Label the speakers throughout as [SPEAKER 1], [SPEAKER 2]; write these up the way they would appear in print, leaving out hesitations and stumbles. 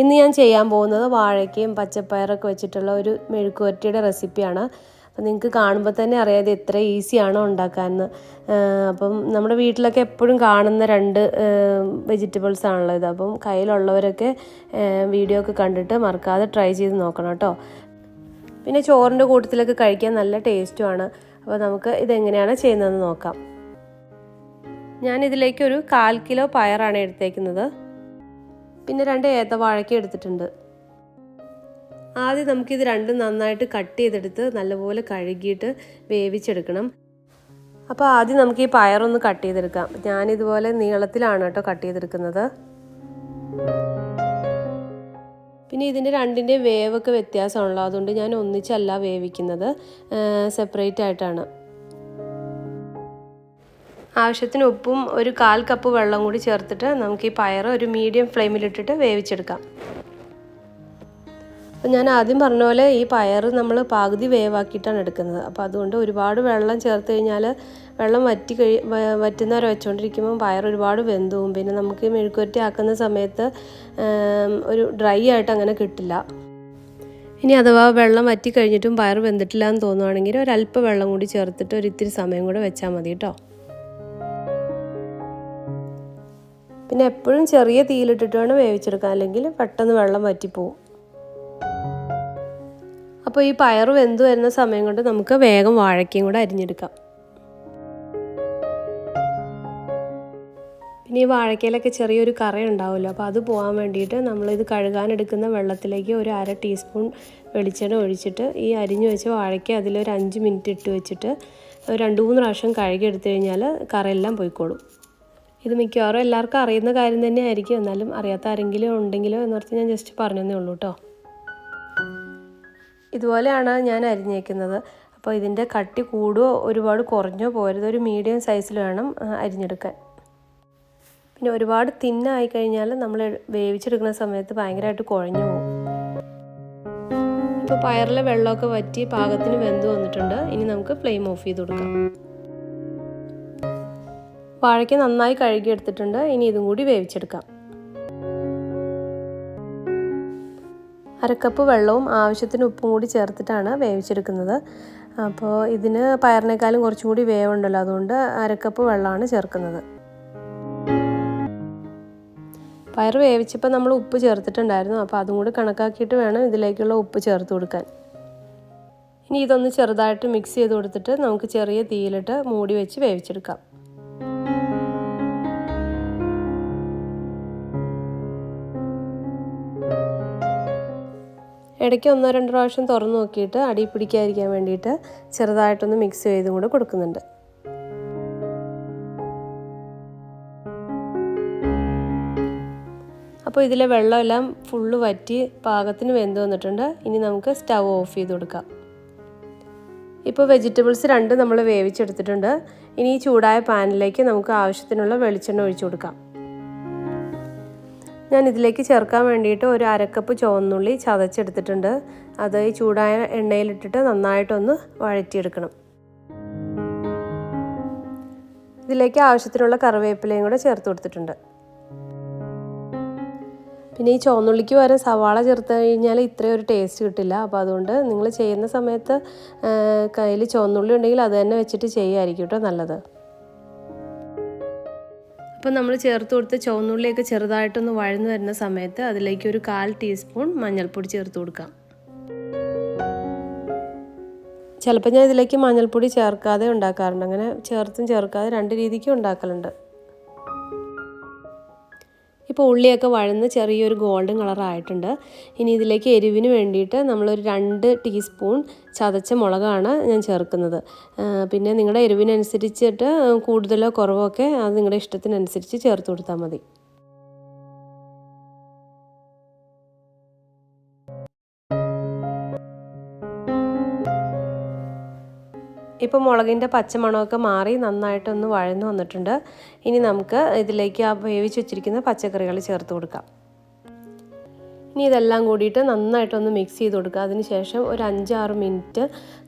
[SPEAKER 1] ഇന്ന് ഞാൻ ചെയ്യാൻ പോകുന്നത് വാഴയ്ക്കയും പച്ചപ്പയറൊക്കെ വെച്ചിട്ടുള്ള ഒരു മെഴുക്കുവരട്ടിയുടെ റെസിപ്പിയാണ്. അപ്പം നിങ്ങൾക്ക് കാണുമ്പോൾ തന്നെ അറിയാം ഇത് എത്ര ഈസിയാണോ ഉണ്ടാക്കാമെന്ന്. അപ്പം നമ്മുടെ വീട്ടിലൊക്കെ എപ്പോഴും കാണുന്ന രണ്ട് വെജിറ്റബിൾസ് ആണല്ലോ ഇത്. അപ്പം കയ്യിലുള്ളവരൊക്കെ വീഡിയോ ഒക്കെ കണ്ടിട്ട് മറക്കാതെ ട്രൈ ചെയ്ത് നോക്കണം കേട്ടോ. പിന്നെ ചോറിൻ്റെ കൂട്ടത്തിലൊക്കെ കഴിക്കാൻ നല്ല ടേസ്റ്റുമാണ്. അപ്പോൾ നമുക്ക് ഇതെങ്ങനെയാണ് ചെയ്യുന്നതെന്ന് നോക്കാം. ഞാനിതിലേക്ക് ഒരു 1/4 കിലോ പയറാണ് എടുത്തേക്കുന്നത്. പിന്നെ 2 ഏത്തവാഴയ്ക്ക എടുത്തിട്ടുണ്ട്. ആദ്യം നമുക്കിത് രണ്ടും നന്നായിട്ട് കട്ട് ചെയ്തെടുത്ത് നല്ലപോലെ കഴുകിയിട്ട് വേവിച്ചെടുക്കണം. അപ്പോൾ ആദ്യം നമുക്ക് ഈ പയറൊന്ന് കട്ട് ചെയ്തെടുക്കാം. ഞാനിതുപോലെ നീളത്തിലാണ് കേട്ടോ കട്ട് ചെയ്തെടുക്കുന്നത്. പിന്നെ ഇതിൻ്റെ രണ്ടിൻ്റെയും വേവൊക്കെ വ്യത്യാസമാണല്ലോ, അതുകൊണ്ട് ഞാൻ ഒന്നിച്ചല്ല വേവിക്കുന്നത്, സെപ്പറേറ്റ് ആയിട്ടാണ്. ആവശ്യത്തിന് ഉപ്പും ഒരു 1/4 കപ്പ് വെള്ളം കൂടി ചേർത്തിട്ട് നമുക്ക് ഈ പയർ ഒരു മീഡിയം ഫ്ലെയിമിലിട്ടിട്ട് വേവിച്ചെടുക്കാം. അപ്പോൾ ഞാൻ ആദ്യം പറഞ്ഞ പോലെ ഈ പയർ നമ്മൾ പകുതി വേവാക്കിയിട്ടാണ് എടുക്കുന്നത്. അപ്പോൾ അതുകൊണ്ട് ഒരുപാട് വെള്ളം ചേർത്ത് കഴിഞ്ഞാൽ വെള്ളം വറ്റുന്നവരെ വെച്ചുകൊണ്ടിരിക്കുമ്പോൾ പയർ ഒരുപാട് വെന്തും പിന്നെ നമുക്ക് മെഴുക്കുവരട്ടി ആക്കുന്ന സമയത്ത് ഒരു ഡ്രൈ ആയിട്ട് അങ്ങനെ കിട്ടില്ല. ഇനി അഥവാ വെള്ളം വറ്റി കഴിഞ്ഞിട്ടും പയർ വെന്തിട്ടില്ല എന്ന് തോന്നുവാണെങ്കിൽ ഒരല്പം വെള്ളം കൂടി ചേർത്തിട്ട് ഒരിത്തിരി സമയം കൂടെ വെച്ചാൽ മതി കേട്ടോ. പിന്നെ എപ്പോഴും ചെറിയ തീയിലിട്ടിട്ട് വേണം വേവിച്ചെടുക്കാൻ, അല്ലെങ്കിൽ പെട്ടെന്ന് വെള്ളം വറ്റിപ്പോവും. അപ്പോൾ ഈ പയർ വെന്ത് വരുന്ന സമയം കൊണ്ട് നമുക്ക് വേഗം വാഴയ്ക്കയും കൂടെ അരിഞ്ഞെടുക്കാം. പിന്നെ ഈ വാഴയ്ക്കയിലൊക്കെ ചെറിയൊരു കറ ഉണ്ടാവുമല്ലോ, അപ്പോൾ അത് പോകാൻ വേണ്ടിയിട്ട് നമ്മളിത് കഴുകാനെടുക്കുന്ന വെള്ളത്തിലേക്ക് ഒരു 1/2 ടീസ്പൂൺ വെളിച്ചെണ്ണ ഒഴിച്ചിട്ട് ഈ അരിഞ്ഞു വെച്ച വാഴയ്ക്ക അതിലൊരു 5 മിനിറ്റ് ഇട്ട് വെച്ചിട്ട് 2-3 പ്രാവശ്യം കഴുകിയെടുത്തു കഴിഞ്ഞാൽ കറയെല്ലാം പോയിക്കോളും. ഇത് മിക്കവാറും എല്ലാവർക്കും അറിയുന്ന കാര്യം തന്നെ ആയിരിക്കും, എന്നാലും അറിയാത്ത ആരെങ്കിലും ഉണ്ടെങ്കിലോ എന്നോർത്ത് ഞാൻ ജസ്റ്റ് പറഞ്ഞതേ ഉള്ളൂ കേട്ടോ. ഇതുപോലെയാണ് ഞാൻ അരിഞ്ഞേക്കുന്നത്. അപ്പോൾ ഇതിൻ്റെ കട്ടി കൂടുകയോ ഒരുപാട് കുറഞ്ഞോ പോരുത്, ഒരു മീഡിയം സൈസിൽ വേണം അരിഞ്ഞെടുക്കാൻ. പിന്നെ ഒരുപാട് തിന്നായി കഴിഞ്ഞാൽ നമ്മൾ വേവിച്ചെടുക്കുന്ന സമയത്ത് ഭയങ്കരമായിട്ട് കുഴഞ്ഞു പോകും. ഇപ്പോൾ പയറിലെ വെള്ളമൊക്കെ വറ്റി പാകത്തിന് വെന്ത് വന്നിട്ടുണ്ട്. ഇനി നമുക്ക് ഫ്ലെയിം ഓഫ് ചെയ്ത് കൊടുക്കാം. വാഴയ്ക്ക നന്നായി കഴുകിയെടുത്തിട്ടുണ്ട്. ഇനി ഇതും കൂടി വേവിച്ചെടുക്കാം. 1/2 കപ്പ് വെള്ളവും ആവശ്യത്തിന് ഉപ്പും കൂടി ചേർത്തിട്ടാണ് വേവിച്ചെടുക്കുന്നത്. അപ്പോൾ ഇതിന് പയറിനേക്കാളും കുറച്ചും കൂടി വേവുണ്ടല്ലോ, അതുകൊണ്ട് 1/2 കപ്പ് വെള്ളമാണ് ചേർക്കുന്നത്. പയർ വേവിച്ചപ്പോൾ നമ്മൾ ഉപ്പ് ചേർത്തിട്ടുണ്ടായിരുന്നു, അപ്പോൾ അതും കൂടി കണക്കാക്കിയിട്ട് വേണം ഇതിലേക്കുള്ള ഉപ്പ് ചേർത്ത് കൊടുക്കാൻ. ഇനി ഇതൊന്ന് ചെറുതായിട്ട് മിക്സ് ചെയ്ത് കൊടുത്തിട്ട് നമുക്ക് ചെറിയ തീയിലിട്ട് മൂടി വെച്ച് വേവിച്ചെടുക്കാം. ഇടയ്ക്ക് 1-2 പ്രാവശ്യം തുറന്ന് നോക്കിയിട്ട് അടി പിടിക്കാതിരിക്കാൻ വേണ്ടിയിട്ട് ചെറുതായിട്ടൊന്ന് മിക്സ് ചെയ്തും കൂടെ കൊടുക്കുന്നുണ്ട്. അപ്പോൾ ഇതിലെ വെള്ളമെല്ലാം ഫുള്ള് വറ്റി പാകത്തിന് വെന്ത് വന്നിട്ടുണ്ട്. ഇനി നമുക്ക് സ്റ്റൗ ഓഫ് ചെയ്ത് കൊടുക്കാം. ഇപ്പോൾ വെജിറ്റബിൾസ് 2 നമ്മൾ വേവിച്ചെടുത്തിട്ടുണ്ട്. ഇനി ഈ ചൂടായ പാനിലേക്ക് നമുക്ക് ആവശ്യത്തിനുള്ള വെളിച്ചെണ്ണ ഒഴിച്ചു കൊടുക്കാം. ഞാൻ ഇതിലേക്ക് ചേർക്കാൻ വേണ്ടിയിട്ട് ഒരു 1/2 കപ്പ് ചുവന്നുള്ളി ചതച്ചെടുത്തിട്ടുണ്ട്. അത് ഈ ചൂടായ എണ്ണയിലിട്ടിട്ട് നന്നായിട്ടൊന്ന് വഴറ്റിയെടുക്കണം. ഇതിലേക്ക് ആവശ്യത്തിനുള്ള കറിവേപ്പിലയും കൂടെ ചേർത്ത് കൊടുത്തിട്ടുണ്ട്. പിന്നെ ഈ ചുവന്നുള്ളിക്ക് പകരം സവാള ചേർത്ത് കഴിഞ്ഞാൽ ഇത്രയും ഒരു ടേസ്റ്റ് കിട്ടില്ല. അപ്പോൾ അതുകൊണ്ട് നിങ്ങൾ ചെയ്യുന്ന സമയത്ത് കയ്യിൽ ചുവന്നുള്ളി ഉണ്ടെങ്കിൽ അത് തന്നെ വെച്ചിട്ട് ചെയ്യുമായിരിക്കും കേട്ടോ നല്ലത്. അപ്പോൾ നമ്മൾ ചേർത്ത് കൊടുത്ത് ചുവന്നുള്ളിയൊക്കെ ചെറുതായിട്ടൊന്ന് വഴന്നു വരുന്ന സമയത്ത് അതിലേക്ക് ഒരു 1/4 ടീസ്പൂൺ മഞ്ഞൾപ്പൊടി ചേർത്ത് കൊടുക്കാം. ചിലപ്പോൾ ഞാൻ ഇതിലേക്ക് മഞ്ഞൾപ്പൊടി ചേർക്കാതെ ഉണ്ടാക്കാറുണ്ട്. അങ്ങനെ ചേർക്കാതെ 2 രീതിക്കും ഉണ്ടാക്കലുണ്ട്. ഇപ്പോൾ ഉള്ളിയൊക്കെ വഴന്ന് ചെറിയൊരു ഗോൾഡൻ കളറായിട്ടുണ്ട്. ഇനി ഇതിലേക്ക് എരിവിന് വേണ്ടിയിട്ട് നമ്മളൊരു 2 ടീസ്പൂൺ ചതച്ച മുളകാണ് ഞാൻ ചേർക്കുന്നത്. പിന്നെ നിങ്ങളുടെ എരിവിനനുസരിച്ചിട്ട് കൂടുതലോ കുറവോ ഒക്കെ അത് നിങ്ങളുടെ ഇഷ്ടത്തിനനുസരിച്ച് ചേർത്ത് കൊടുത്താൽ മതി. ഇപ്പോൾ മുളകിൻ്റെ പച്ചമണമൊക്കെ മാറി നന്നായിട്ടൊന്ന് വഴന്നു വന്നിട്ടുണ്ട്. ഇനി നമുക്ക് ഇതിലേക്ക് ആ വേവിച്ച് വെച്ചിരിക്കുന്ന പച്ചക്കറികൾ ചേർത്ത് കൊടുക്കാം. ഇനി ഇതെല്ലാം കൂടിയിട്ട് നന്നായിട്ടൊന്ന് മിക്സ് ചെയ്ത് കൊടുക്കുക. അതിനുശേഷം ഒരു 5-6 മിനിറ്റ്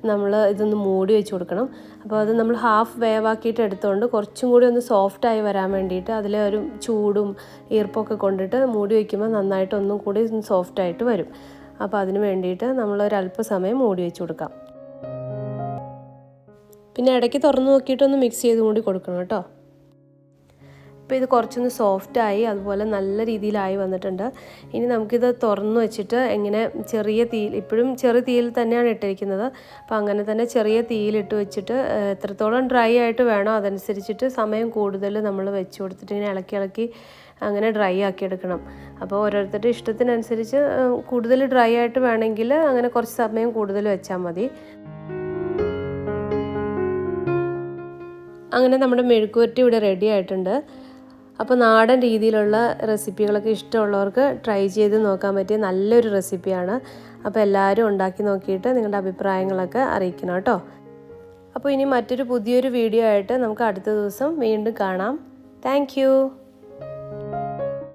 [SPEAKER 1] നമ്മൾ ഇതൊന്ന് മൂടി വെച്ച് കൊടുക്കണം. അപ്പോൾ അത് നമ്മൾ ഹാഫ് വേവാക്കിയിട്ട് എടുത്തുകൊണ്ട് കുറച്ചും കൂടി ഒന്ന് സോഫ്റ്റായി വരാൻ വേണ്ടിയിട്ട് അതിലെ ഒരു ചൂടും ഈർപ്പമൊക്കെ കൊണ്ടിട്ട് മൂടി വയ്ക്കുമ്പോൾ നന്നായിട്ട് ഒന്നും കൂടി സോഫ്റ്റായിട്ട് വരും. അപ്പോൾ അതിന് വേണ്ടിയിട്ട് നമ്മളൊരല്പസമയം മൂടി വെച്ച് കൊടുക്കാം. പിന്നെ ഇടയ്ക്ക് തുറന്ന് നോക്കിയിട്ടൊന്ന് മിക്സ് ചെയ്തും കൂടി കൊടുക്കണം കേട്ടോ. ഇപ്പോൾ ഇത് കുറച്ചൊന്ന് സോഫ്റ്റായി അതുപോലെ നല്ല രീതിയിലായി വന്നിട്ടുണ്ട്. ഇനി നമുക്കിത് തുറന്ന് വെച്ചിട്ട് എങ്ങനെ ചെറിയ തീയിൽ, ഇപ്പോഴും ചെറിയ തീയിൽ തന്നെയാണ് ഇട്ടിരിക്കുന്നത്. അപ്പോൾ അങ്ങനെ തന്നെ ചെറിയ തീയിലിട്ട് വെച്ചിട്ട് എത്രത്തോളം ഡ്രൈ ആയിട്ട് വേണോ അതനുസരിച്ചിട്ട് സമയം കൂടുതൽ നമ്മൾ വെച്ച് കൊടുത്തിട്ട് ഇങ്ങനെ ഇളക്കി അങ്ങനെ ഡ്രൈ ആക്കി എടുക്കണം. അപ്പോൾ ഓരോരുത്തരുടെ ഇഷ്ടത്തിനനുസരിച്ച് കൂടുതൽ ഡ്രൈ ആയിട്ട് വേണമെങ്കിൽ അങ്ങനെ കുറച്ച് സമയം കൂടുതൽ വെച്ചാൽ മതി. അങ്ങനെ നമ്മുടെ മെഴുക്കുവരട്ടി ഇവിടെ റെഡി ആയിട്ടുണ്ട്. അപ്പോൾ നാടൻ രീതിയിലുള്ള റെസിപ്പികളൊക്കെ ഇഷ്ടമുള്ളവർക്ക് ട്രൈ ചെയ്ത് നോക്കാൻ പറ്റിയ നല്ലൊരു റെസിപ്പിയാണ്. അപ്പോൾ എല്ലാവരും ഉണ്ടാക്കി നോക്കിയിട്ട് നിങ്ങളുടെ അഭിപ്രായങ്ങളൊക്കെ അറിയിക്കണം കേട്ടോ. അപ്പോൾ ഇനി മറ്റൊരു പുതിയൊരു വീഡിയോ ആയിട്ട് നമുക്ക് അടുത്ത ദിവസം വീണ്ടും കാണാം. താങ്ക്